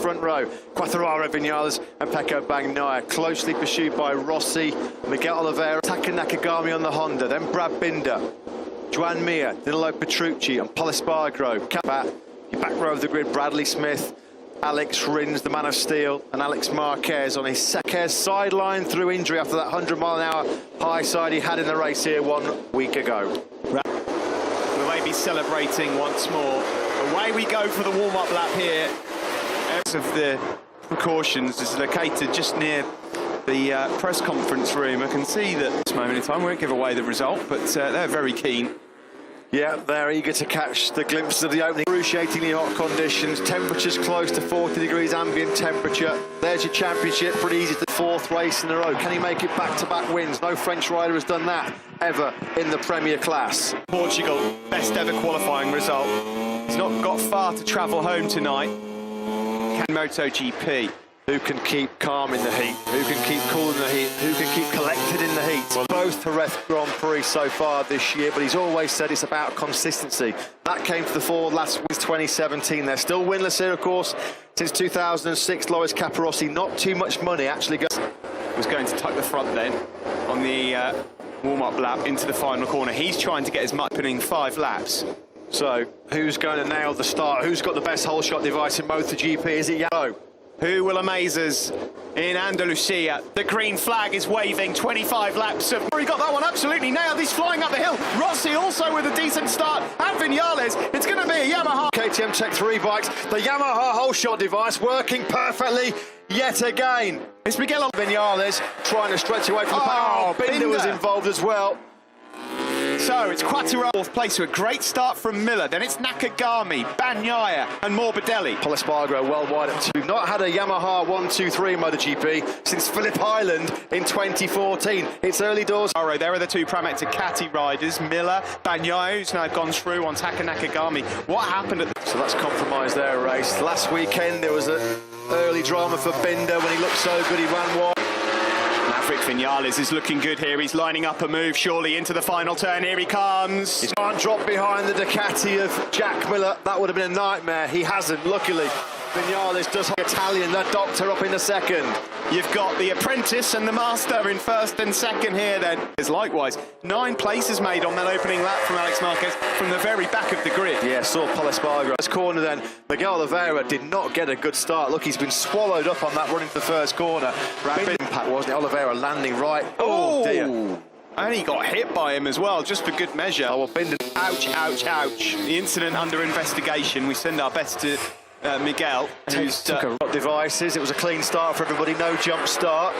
Front row, Quartararo, Vinales and Pecco Bagnaia, closely pursued by Rossi, Miguel Oliveira, Taka Nakagami on the Honda, then Brad Binder, Joan Mir, Danilo Petrucci and Pol Espargaro. Your back row of the grid, Bradley Smith, Alex Rins, the man of steel, and Alex Marquez on his second sideline through injury after that 100-mile-an-hour high side he had in the race here 1 week ago. We may be celebrating once more. Away we go for the warm-up lap here. Of the precautions is located just near the press conference room. I can see that at this moment in time we won't give away the result, but they're very keen. Yeah, they're eager to catch the glimpses of the opening. Excruciatingly hot conditions, temperatures close to 40 degrees ambient temperature. There's your championship, pretty easy to fourth race in a row. Can he make it back-to-back wins? No French rider has done that ever in the Premier class. Portugal, best ever qualifying result. He's not got far to travel home tonight. MotoGP. Who can keep calm in the heat? Who can keep cool in the heat? Who can keep collected in the heat? Well, both Jerez Grand Prix so far this year, but he's always said it's about consistency. That came to the fore last week, 2017. They're still winless here, of course, since 2006. Loris Capirossi, not too much money actually. Was going to tuck the front then on the warm-up lap into the final corner. He's trying to get as much, putting 5 laps. So, who's going to nail the start? Who's got the best whole shot device in MotoGP? Is it Yamaha? Who will amaze us in Andalucia? The green flag is waving. 25 laps of... He got that one absolutely nailed. He's flying up the hill. Rossi also with a decent start. And Vinales. It's going to be a Yamaha. KTM Tech 3 bikes. The Yamaha whole shot device working perfectly yet again. It's Miguel Vinales trying to stretch away from the power. Binder was involved as well. So it's Quartararo fourth place to a great start from Miller. Then it's Nakagami, Bagnaia and Morbidelli. Pol Espargaro well wide up 2. We've not had a Yamaha 1-2-3 in MotoGP since Phillip Island in 2014. It's early doors. There are the 2 Pramac Ducati riders, Miller, Bagnaia, who's now gone through on Taka Nakagami. What happened at the... So that's compromised their race. Last weekend there was an early drama for Binder when he looked so good he ran wide. Maverick Vinales is looking good here. He's lining up a move surely into the final turn. Here he comes. He can't drop behind the Ducati of Jack Miller. That would have been a nightmare. He hasn't, luckily. Vinales does have Italian, the doctor up in the second. You've got the apprentice and the master in first and second here then. Likewise, 9 places made on that opening lap from Alex Marquez from the very back of the grid. Yeah, saw Pol Espargaro. This corner then, Miguel Oliveira did not get a good start. Look, he's been swallowed up on that run into the first corner. Rapid impact, wasn't it? Oliveira landing right. Oh, dear. And he got hit by him as well, just for good measure. Oh, well, Binder. Ouch, ouch, ouch. The incident under investigation. We send our best to Miguel, who's took a devices. It was a clean start for everybody, no jump start.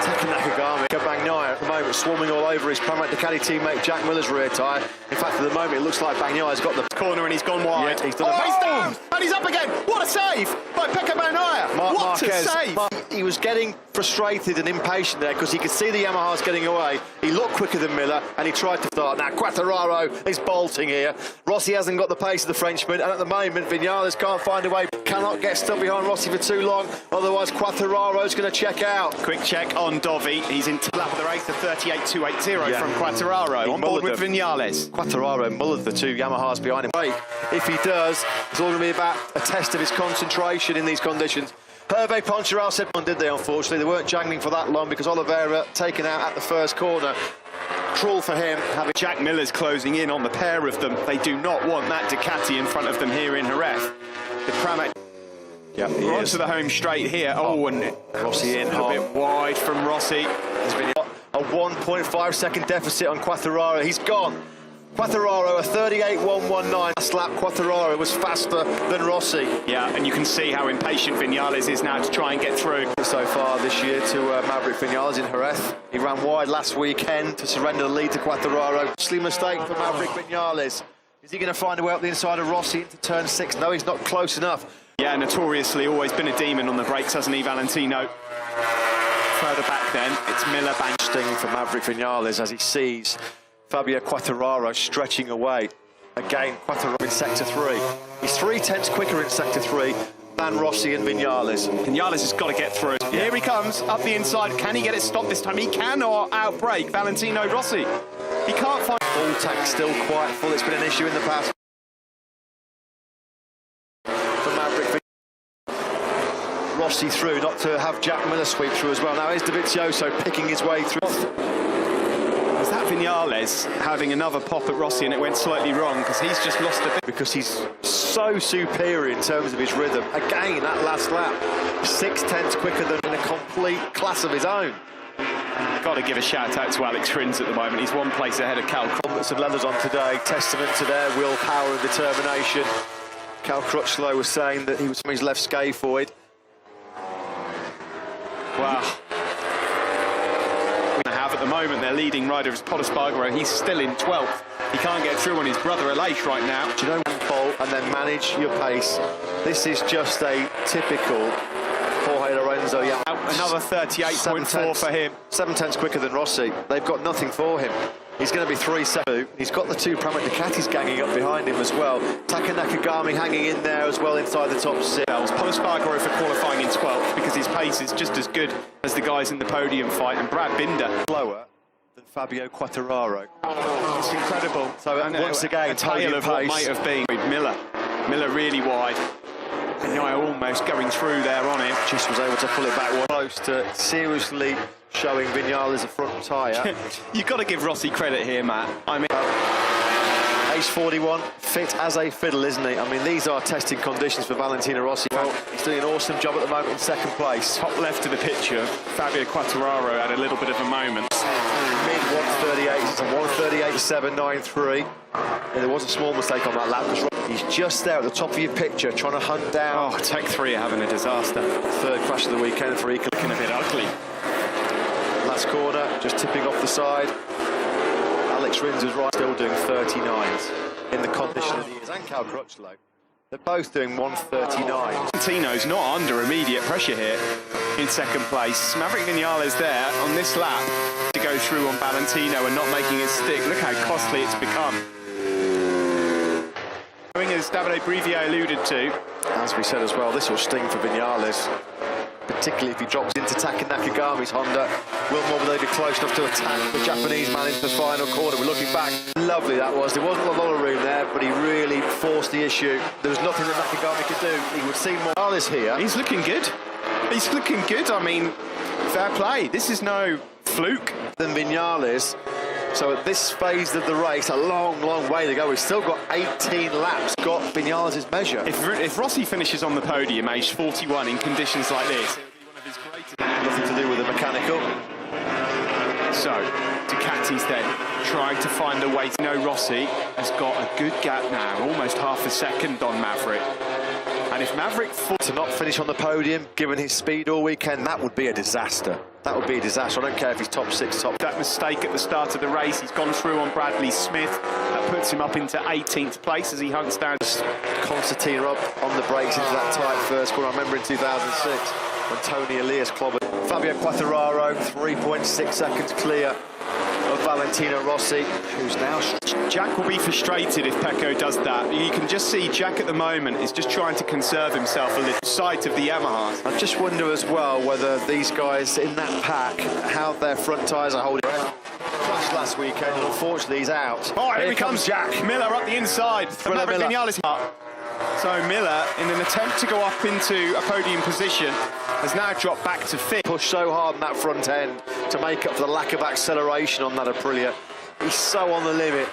Taka Nakagami, Bagnaia at the moment swarming all over his Pramac Ducati teammate Jack Miller's rear tyre. In fact, at the moment, it looks like Bagnaia's got the corner and he's gone wide. Yeah, he's done he's down! And he's up again! What a save by Pecco Bagnaia! What a save! He was getting frustrated and impatient there because he could see the Yamahas getting away. He looked quicker than Miller and he tried to start. Now, Quartararo is bolting here. Rossi hasn't got the pace of the Frenchman, and at the moment, Vinales can't find a way. Cannot get stuck behind Rossi for too long, otherwise Quartararo's going to check out. Quick check on Dovi. He's into lap of the race, the 38.280 from Quartararo. On board with Vinales. Quartararo mullered the 2 Yamahas behind him. If he does, it's all going to be about a test of his concentration in these conditions. Hervé Poncharal said one, did they, unfortunately? They weren't jangling for that long because Oliveira taken out at the first corner. Cruel for him. Having Jack Miller's closing in on the pair of them. They do not want that Ducati in front of them here in Jerez. The Pramac. Yeah, onto the home straight here. Oh, and Rossi in a bit wide from Rossi. There's been a 1.5 second deficit on Quartararo. He's gone. Quartararo, a 38.119. Last lap, Quartararo was faster than Rossi. Yeah, and you can see how impatient Vinales is now to try and get through. So far this year to Maverick Vinales in Jerez. He ran wide last weekend to surrender the lead to Quartararo. Costly mistake for Maverick Vinales. Is he going to find a way up the inside of Rossi into turn 6? No, he's not close enough. Yeah, notoriously always been a demon on the brakes, hasn't he, Valentino? Further back then, it's Miller bang. Sting for Maverick Vinales as he sees Fabio Quartararo stretching away. Again, Quartararo in sector 3. He's 3/10 quicker in sector 3. than Rossi and Vinales. Vinales has got to get through. Here he comes, up the inside. Can he get it stopped this time? He cannot outbrake Valentino Rossi. He can't find... Full tank still quite full. It's been an issue in the past for Maverick. Rossi through, not to have Jack Miller sweep through as well. Now here's Dovizioso picking his way through. Was that Vinales having another pop at Rossi and it went slightly wrong because he's just lost a bit? Because he's so superior in terms of his rhythm. Again, that last lap, 6/10 quicker than in a complete class of his own. Got to give a shout out to Alex Rins at the moment. He's one place ahead of Cal. Helmets and leathers on today, testament to their willpower and determination. Cal Crutchlow was saying that he was from his left scaphoid. Wow. We have at the moment their leading rider is Espargaro. He's still in 12th. He can't get through on his brother Aleix right now. Do you know, bolt and then manage your pace. This is just a typical Jorge Lorenzo. Yeah, another 38.4 for him. 7/10 quicker than Rossi. They've got nothing for him. He's going to be 3-7. He's got the two Pramac Ducatis ganging up behind him as well. Taka Nakagami hanging in there as well inside the top 6. Espargaro for qualifying in 12th because his pace is just as good as the guys in the podium fight, and Brad Binder slower than Fabio Quartararo. It's incredible. So once again, a tale of what might have been. Miller really wide. And now almost going through there on him. Just was able to pull it back close to seriously showing Vinales a front tyre. You've got to give Rossi credit here, Matt. I mean, Age 41, fit as a fiddle, isn't he? I mean, these are testing conditions for Valentino Rossi. Well, he's doing an awesome job at the moment in second place. Top left of the picture, Fabio Quartararo had a little bit of a moment. Mid 138, 138.793. And there was a small mistake on that lap. He's just there at the top of your picture, trying to hunt down. Oh, Tech 3 are having a disaster. Third crash of the weekend for Eco. Looking a bit ugly. Last corner, just tipping off the side. Alex Rins is right, still doing 39s in the condition that he is. And Cal Crutchlow. They're both doing 139. Valentino's not under immediate pressure here in second place. Maverick Vinales there on this lap to go through on Valentino and not making it stick. Look how costly it's become. As Davide Brivier alluded to. As we said as well, this will sting for Vinales, particularly if he drops into Taka Nakagami's Honda. Will Morbidelli be close enough to attack the Japanese man into the final corner? We're looking back. Lovely that was. There wasn't a lot of room there, but he really forced the issue. There was nothing that Nakagami could do. He would see Morales here. He's looking good. He's looking good. I mean, fair play. This is no fluke. Than Vinales. So at this phase of the race, a long, long way to go. We've still got 18 laps. Got Vinales' measure. If Rossi finishes on the podium, aged 41, in conditions like this, it'll be one of his greatest. Nothing to do with the mechanical. So, Ducati's then trying to find a way. No, Rossi has got a good gap now, almost half a second on Maverick. And if Maverick to not finish on the podium, given his speed all weekend, that would be a disaster. That would be a disaster. I don't care if he's top 6, top... That mistake at the start of the race, he's gone through on Bradley Smith. That puts him up into 18th place as he hunts down. Concertina up on the brakes into that tight first corner. I remember in 2006 when Tony Elias clobbered Fabio Quartararo, 3.6 seconds clear of Valentino Rossi, who's now... Jack will be frustrated if Pecco does that. You can just see Jack at the moment is just trying to conserve himself a little sight of the Yamahas. I just wonder as well whether these guys in that pack, how their front tyres are holding. Crashed last weekend, and unfortunately he's out. Oh, here comes Jack. Miller up the inside. Maverick Vinales up. So Miller, in an attempt to go up into a podium position, has now dropped back to 5th. Pushed so hard in that front end to make up for the lack of acceleration on that Aprilia. He's so on the limit.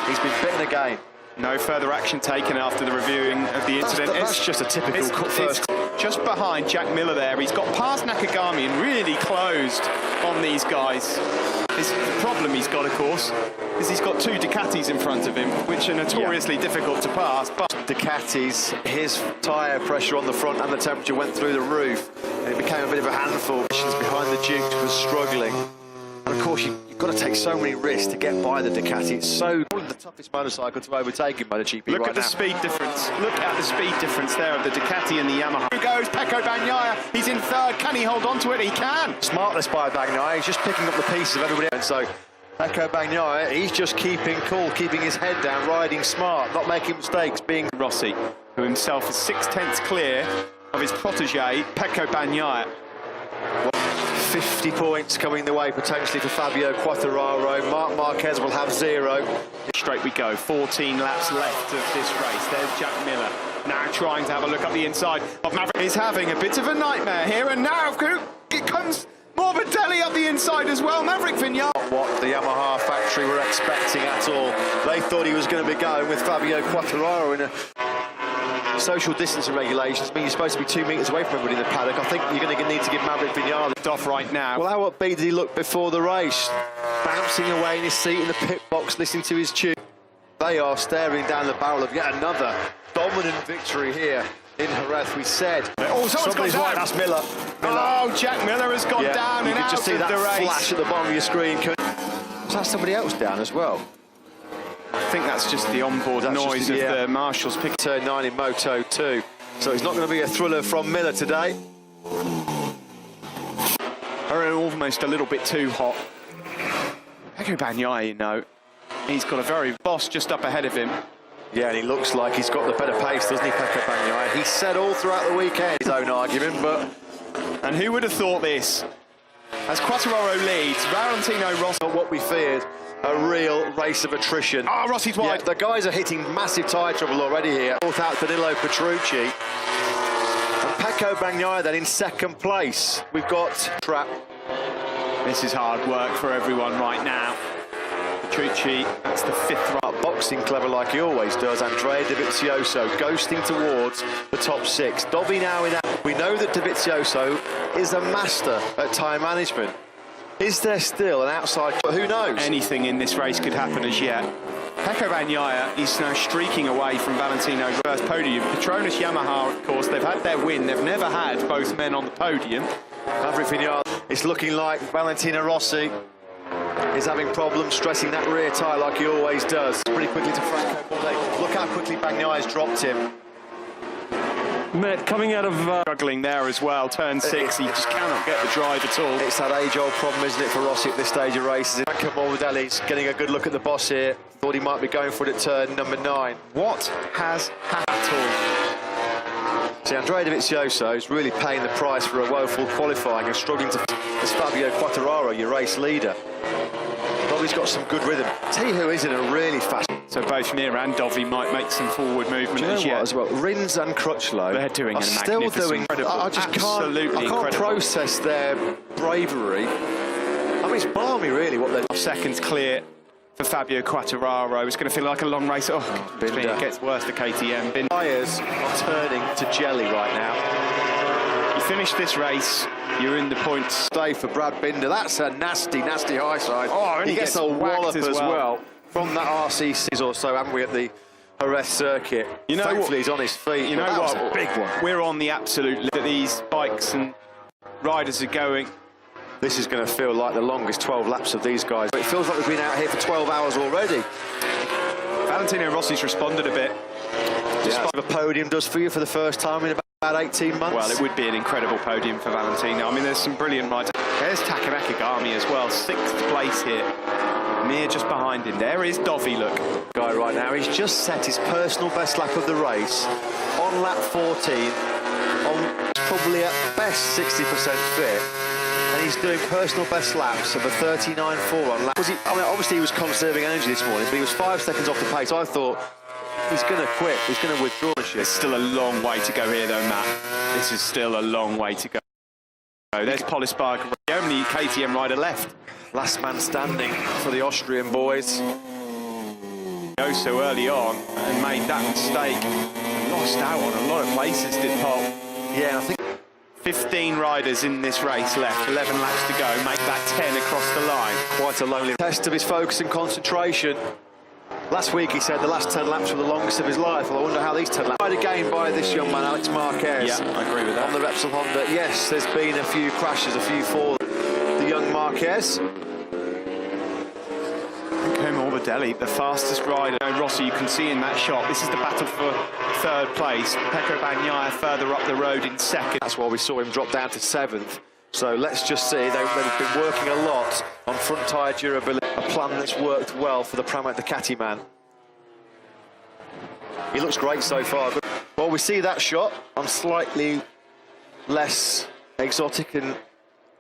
He's been bitten again. No further action taken after the reviewing of the incident. That's just a typical first. It's just behind Jack Miller there. He's got past Nakagami and really closed on these guys. The problem he's got, of course, is he's got 2 Ducatis in front of him, which are notoriously difficult to pass. But Ducatis, his tyre pressure on the front and the temperature went through the roof, and it became a bit of a handful. Behind the Duke was struggling. And of course, you've got to take so many risks to get by the Ducati. It's so the toughest motorcycle to overtake in MotoGP. Look at the speed difference. Look at the speed difference there of the Ducati and the Yamaha. Here goes Pecco Bagnaia. He's in 3rd. Can he hold on to it? He can. Smartless by Bagnaia. He's just picking up the pieces of everybody else. And so Pecco Bagnaia, he's just keeping cool, keeping his head down, riding smart, not making mistakes, being... Rossi, who himself is 6/10 clear of his protege, Pecco Bagnaia. 50 points coming the way potentially for Fabio Quartararo. Marc Marquez will have 0. Straight we go, 14 laps left of this race. There's Jack Miller, now trying to have a look up the inside of Maverick. He's having a bit of a nightmare here, and now it comes Morbidelli up the inside as well. Maverick Vinales. What the Yamaha factory were expecting at all. They thought he was going to be going with Fabio Quartararo in a... Social distancing regulations mean you're supposed to be 2 metres away from everybody in the paddock. I think you're going to need to give Maverick Vinales off right now. Well, how upbeat did he look before the race? Bouncing away in his seat in the pit box, listening to his tune. They are staring down the barrel of yet another dominant victory here in Jerez. We said. Oh, somebody's gone right. down. That's Miller. Oh, Jack Miller has gone down and out just see of that the race. flash at the bottom of your screen. Was that somebody else down as well? I think that's just the onboard noise of the marshals picking. Turn 9 in Moto 2. So it's not going to be a thriller from Miller today. Almost a little bit too hot. Pecco Bagnaia, you know, he's got a very boss just up ahead of him. Yeah, and he looks like he's got the better pace, doesn't he, Pecco Bagnaia? He said all throughout the weekend his own argument, but... And who would have thought this? As Quartararo leads, Valentino Rossi... What we feared, a real race of attrition. Oh, Rossi's wide. Yeah, the guys are hitting massive tyre trouble already here. Fourth out Danilo Petrucci. And Pecco Bagnaia then in second place. We've got Trap. This is hard work for everyone right now. Petrucci, that's the 5th run. Boxing clever like he always does. Andrea Dovizioso ghosting towards the top 6. Dobby now in that. We know that Dovizioso is a master at time management. Is there still an outside? Who knows? Anything in this race could happen as yet. Pecco Bagnaia is now streaking away from Valentino's first podium. Petronas Yamaha, of course, they've had their win. They've never had both men on the podium. Maverick Vinales. It's looking like Valentino Rossi is having problems stressing that rear tyre like he always does. Pretty quickly to Franco Bordet. Look how quickly Bagnaia has dropped him. Coming out of... Struggling there as well, turn 6, he just cannot get the drive at all. It's that age-old problem, isn't it, for Rossi at this stage of races. Franco Morbidelli's getting a good look at the boss here. Thought he might be going for it at turn number 9. What has happened at all? See, Andrea Dovizioso is really paying the price for a woeful qualifying and struggling to... As Fabio Quartararo, your race leader. Dobby's got some good rhythm. Tell you who is in a really fast... So both Mir and Dovi might make some forward movement as well. Rins and Crutchlow they're doing incredible. I just can't process their bravery. I mean, it's balmy, really, what they're... Seconds clear for Fabio Quartararo. It's going to feel like a long race. Oh, it gets worse to KTM. Tyres are turning to jelly right now. You finish this race, you're in the points. Stay for Brad Binder. That's a nasty, nasty high side. Oh, and he gets a wallop as well. From that RC or so, haven't we, at the Jerez circuit? You know, thankfully he's on his feet. You know what? A big one. We're on the absolute that these bikes and riders are going. This is going to feel like the longest 12 laps of these guys. It feels like we've been out here for 12 hours already. Valentino Rossi's responded a bit. Just what a podium does for you for the first time in about 18 months. Well, it would be an incredible podium for Valentino. I mean, there's some brilliant riders. There's Taka Nakagami as well, 6th place here. Mir just behind him. There is Dovi, look. Guy right now, he's just set his personal best lap of the race on lap 14, on probably at best 60% fit, and he's doing personal best laps of a 39.4 on lap. I mean, obviously he was conserving energy this morning, but he was 5 seconds off the pace. I thought he's going to quit, he's going to withdraw the shit. There's still a long way to go here, though, Matt. This is still a long way to go. There's Polispark, the only KTM rider left. Last man standing for the Austrian boys. Go so early on and made that mistake. Lost out on a lot of places, did Paul. Yeah, I think 15 riders in this race left, 11 laps to go, make that 10 across the line. Quite a lonely test of his focus and concentration. Last week he said the last 10 laps were the longest of his life. Well, I wonder how these 10 laps... Again by this young man, Alex Marquez. Yeah, I agree with that. On the Repsol Honda. Yes, there's been a few crashes, a few falls. The young Marquez. Morbidelli, the fastest rider. Rossi, you can see in that shot, this is the battle for 3rd place. Pecco Bagnaia further up the road in 2nd. That's why we saw him drop down to 7th. So let's just see, they've been working a lot on front tyre durability, a plan that's worked well for the Pramac Ducati man. He looks great so far. Well, we see that shot on slightly less exotic and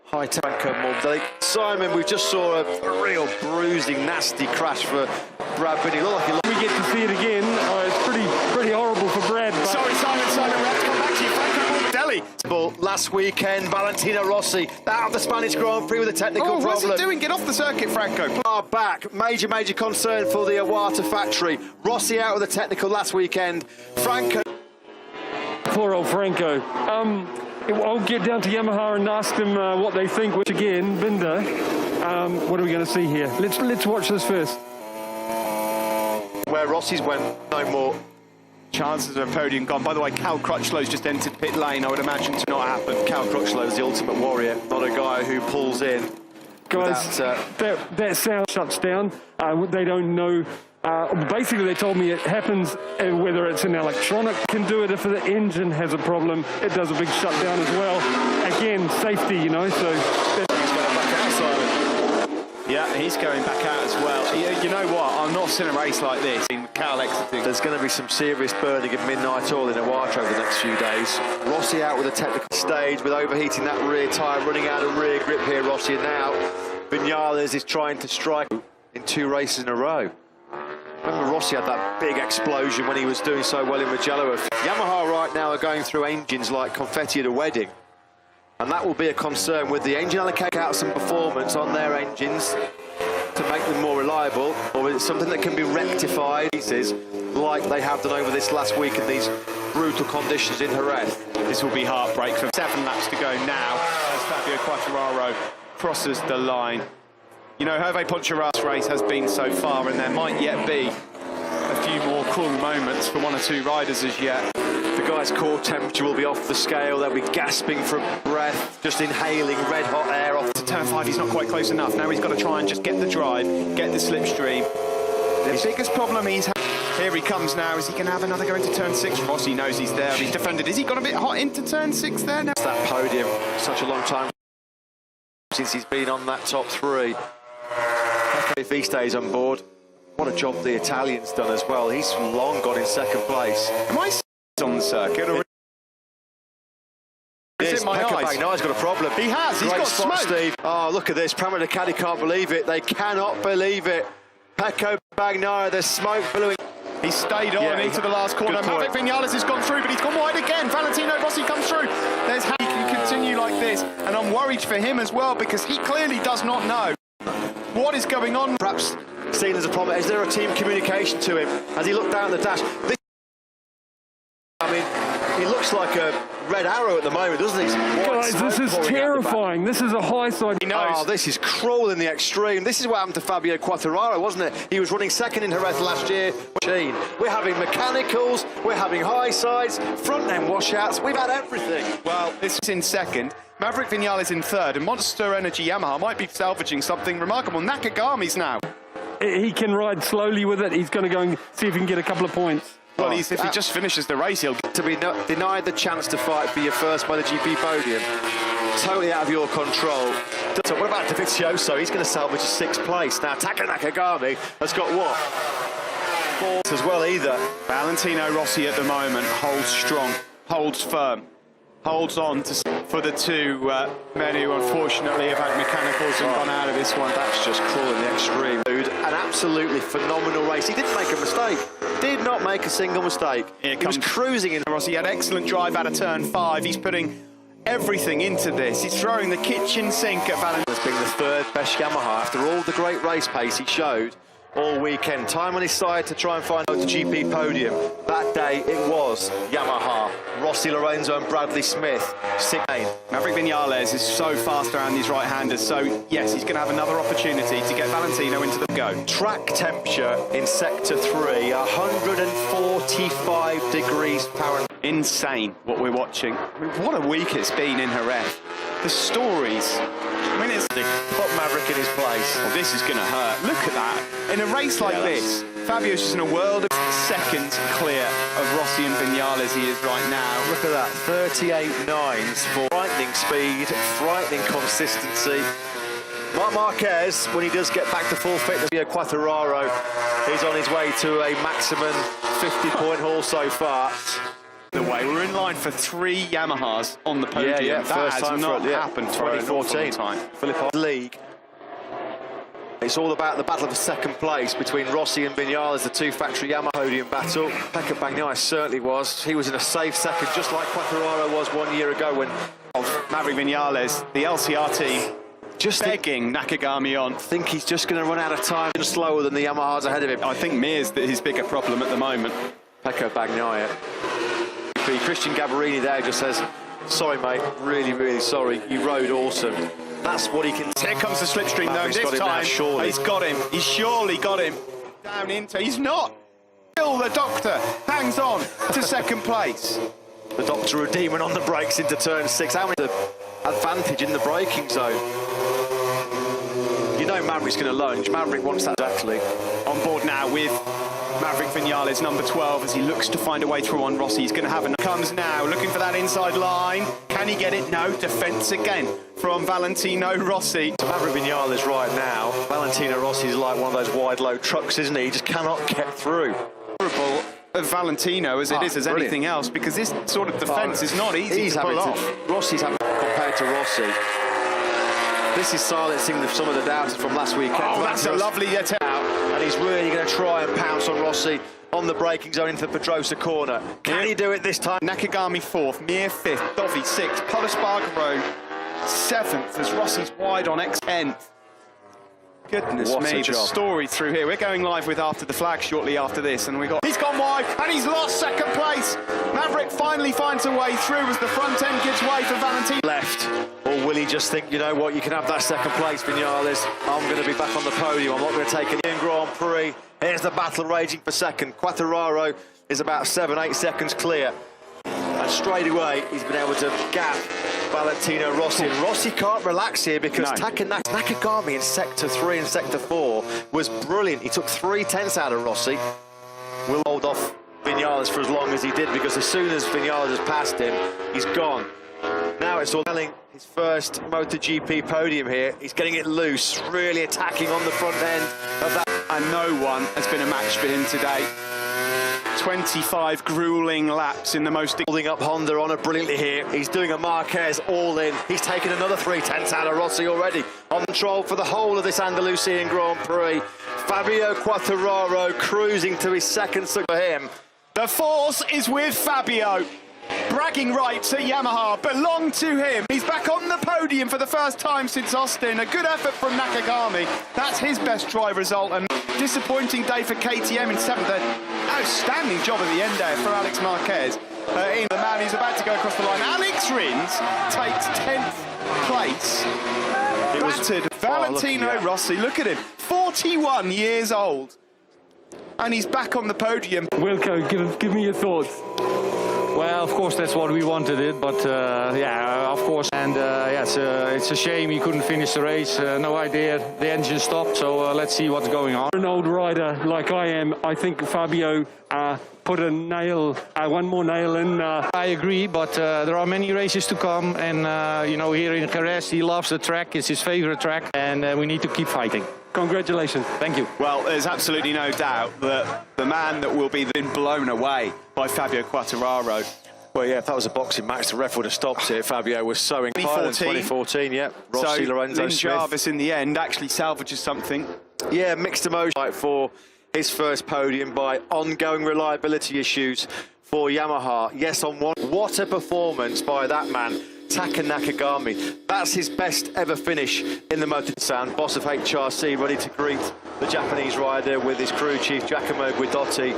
high-tech more. Simon, we just saw a real bruising, nasty crash for Brad Binney. We get to see it again. It's pretty horrible for Brad. But Sorry, Simon, we have to come back to you. Franco Morbidelli. Last weekend, Valentino Rossi out of the Spanish Grand Prix with a technical problem. What's he doing? Get off the circuit, Franco. Are back. Major concern for the Iwata factory. Rossi out with a technical last weekend. Franco. poor old Franco. I'll get down to Yamaha and ask them what they think. Which again, Binder. What are we going to see here? Let's watch this first. Where Rossi's went, no more chances of a podium gone. By the way, Cal Crutchlow's just entered pit lane. I would imagine to not happen. Cal Crutchlow's the ultimate warrior, not a guy who pulls in. Guys, that sound shuts down. They don't know. Basically, they told me it happens whether it's an electronic can do it. If the engine has a problem, it does a big shutdown as well. Again, safety, you know. So he's going back outside. Yeah, he's going back out as well. You know what? I'm not seeing a race like this. Cal exiting. There's going to be some serious burning of midnight oil in Iwata over the next few days. Rossi out with a technical stage with overheating that rear tyre, running out of rear grip here, Rossi. And now Vinales is trying to strike in 2 races in a row. Remember Rossi had that big explosion when he was doing so well in Mugello. Yamaha right now are going through engines like confetti at a wedding. And that will be a concern with the engine allocate out some performance on their engines to make them more reliable, or is it something that can be rectified like they have done over this last week in these brutal conditions in Jerez? This will be heartbreak for 7 laps to go now as Fabio Quartararo crosses the line. You know, Hervé Ponchara's race has been so far, and there might yet be a few more cool moments for 1 or 2 riders as yet. The guy's core temperature will be off the scale. They'll be gasping for breath, just inhaling red-hot air off. To turn 5, he's not quite close enough. Now he's got to try and just get the drive, get the slipstream. The biggest problem he's had. Here he comes now. Is he going to have another go into turn 6? Rossi knows he's there. He's defended. Is he got a bit hot into turn 6 there now? It's that podium. Such a long time since he's been on that top 3. If he stays on board, what a job the Italian's done as well. He's long gone in second place. Am I on the circuit? Or is it my eyes? Bagnaya's got a problem. He has. He's got smoke. Steve. Oh, look at this. Pramod Caddy can't believe it. They cannot believe it. Pecco Bagnaia, there's smoke billowing. He stayed on into the last corner. Maverick Vinales has gone through, but he's gone wide again. Valentino Rossi comes through. There's how he can continue like this. And I'm worried for him as well, because he clearly does not know what is going on. Perhaps seen as a problem. Is there a team communication to him as he looked down the dash? I mean, he looks like a red arrow at the moment, doesn't he? Guys, this is terrifying. This is a high side. He knows. Oh, this is cruel in the extreme. This is what happened to Fabio Quartararo, wasn't it? He was running second in Jerez last year. We're having mechanicals, we're having high sides, front end washouts. We've had everything. Well, this is in second. Maverick Vinales in third, and Monster Energy Yamaha might be salvaging something remarkable. Nakagami's now. He can ride slowly with it. He's going to go and see if he can get a couple of points. Well, if he just finishes the race, he'll to be denied the chance to fight for your first MotoGP podium. Totally out of your control. So what about Dovizioso? He's going to salvage a 6th place. Now, Taka Nakagami has got what? 4th as well either. Valentino Rossi at the moment holds strong, holds firm, holds on for the 2 men who unfortunately have had mechanicals and gone out of this one. That's just cruel in the extreme. An absolutely phenomenal race. He didn't make a mistake. Did not make a single mistake. He was cruising in. Rossi had excellent drive out of turn 5. He's putting everything into this. He's throwing the kitchen sink at Valentino. As being the 3rd best Yamaha after all the great race pace he showed all weekend. Time on his side to try and find the GP podium. That day it was Yamaha. Rossi, Lorenzo and Bradley Smith. 6th. Maverick Vinales is so fast around these right-handers, so yes, he's going to have another opportunity to get Valentino into the go. Track temperature in Sector 3, 145 degrees Fahrenheit. Insane what we're watching. I mean, what a week it's been in Jerez. The stories. I mean, it's put Maverick in his place. Well, this is going to hurt. Look at that. In a race like this, Fabio's just in a world of seconds clear of Rossi and Vinales he is right now. Look at that, 38.9s for frightening speed, frightening consistency. Marc Marquez, when he does get back to full fitness, Quartararo is on his way to a maximum 50-point haul so far. The way we're in line for 3 Yamahas on the podium. Yeah, that first has time not for happened for an awful 2014 time. Philip League. It's all about the battle for second place between Rossi and Vinales, the 2 factory Yamaha podium battle. Pecco Bagnaia certainly was. He was in a safe second, just like Quartararo was 1 year ago when Maverick Vinales, the LCR team, just begging Nakagami on. I think he's just going to run out of time and slower than the Yamahas ahead of him. I think Mir's his bigger problem at the moment. Pecco Bagnaia. Christian Gabarini there just says, sorry mate, really, really sorry. You rode awesome. That's what he can. Here comes the slipstream though. Maverick's This got him now, time, surely. he's got him. He's surely got him. Down into. He's not. Still, the doctor hangs on to second place. The Doctor redeeming on the brakes into turn 6. How many advantage in the braking zone? You know Maverick's going to lunge. Maverick wants that exactly. On board now with Maverick Vinales, number 12, as he looks to find a way through on Rossi. He's going to have a comes now, looking for that inside line. Can he get it? No. Defence again from Valentino Rossi. Maverick Vinales right now. Valentino Rossi is like one of those wide load trucks, isn't he? He just cannot get through. Of Valentino as it is as brilliant. anything else, because this sort of defence is not easy to pull off. Rossi's having compared to Rossi. This is silencing some of the doubters from last weekend. Oh, that's a lovely attempt. And he's really going to try and pounce on Rossi on the braking zone into the Pedrosa corner. Can he do it this time? Nakagami 4th, Mir 5th, Dovi 6th, Polispargaro 7th as Rossi's wide on X10th. Goodness What a me, the job. story through here. We're going live with After the Flag shortly after this, and he's gone wide and he's lost second place. Maverick finally finds a way through as the front end gives way for Valentino. Left, or will he just think, you know what, you can have that second place, Vinales. I'm going to be back on the podium. I'm not going to take it in Grand Prix. Here's the battle raging for second. Quartararo is about 7-8 seconds clear. And straight away, he's been able to gap Valentino Rossi. And Rossi can't relax here because Nakagami in Sector 3 and Sector 4 was brilliant. He took 3/10 out of Rossi. Will hold off Vinales for as long as he did, because as soon as Vinales has passed him, he's gone. Now it's all telling his first MotoGP podium here. He's getting it loose, really attacking on the front end of that. And no one has been a match for him today. 25 grueling laps in the most... Holding up Honda on it brilliantly here. He's doing a Marquez all in. He's taken another 3/10 out of Rossi already. On control for the whole of this Andalusian Grand Prix. Fabio Quartararo cruising to his second for him. The force is with Fabio. Bragging rights at Yamaha belong to him. He's back on the podium for the first time since Austin. A good effort from Nakagami. That's his best try result. And disappointing day for KTM in 7th. Outstanding job at the end there for Alex Marquez. In the man who's about to go across the line. Alex Rins takes 10th place. Battered Valentino Rossi. Look at him. 41 years old. And he's back on the podium. Wilco, give me your thoughts. Well, of course, that's what we wanted it, but yeah, of course. And yeah, it's a shame he couldn't finish the race. No idea, the engine stopped, so let's see what's going on. An old rider like I am, I think Fabio put a nail, one more nail in. I agree, but there are many races to come, and you know, here in Jerez, he loves the track. It's his favorite track, and we need to keep fighting. Congratulations. Thank you. Well, there's absolutely no doubt that the man that will be blown away by Fabio Quartararo. Well, yeah, if that was a boxing match, the ref would have stopped it. Fabio was so inspired in 2014, yeah. Rossi, so Lorenzo Lynn Smith. Jarvis in the end actually salvages something. Yeah, mixed emotions for his first podium by ongoing reliability issues for Yamaha. Yes, on one. What a performance by that man, Taka Nakagami. That's his best ever finish in the Moto Sound. Boss of HRC ready to greet the Japanese rider with his crew chief Giacomo Guidotti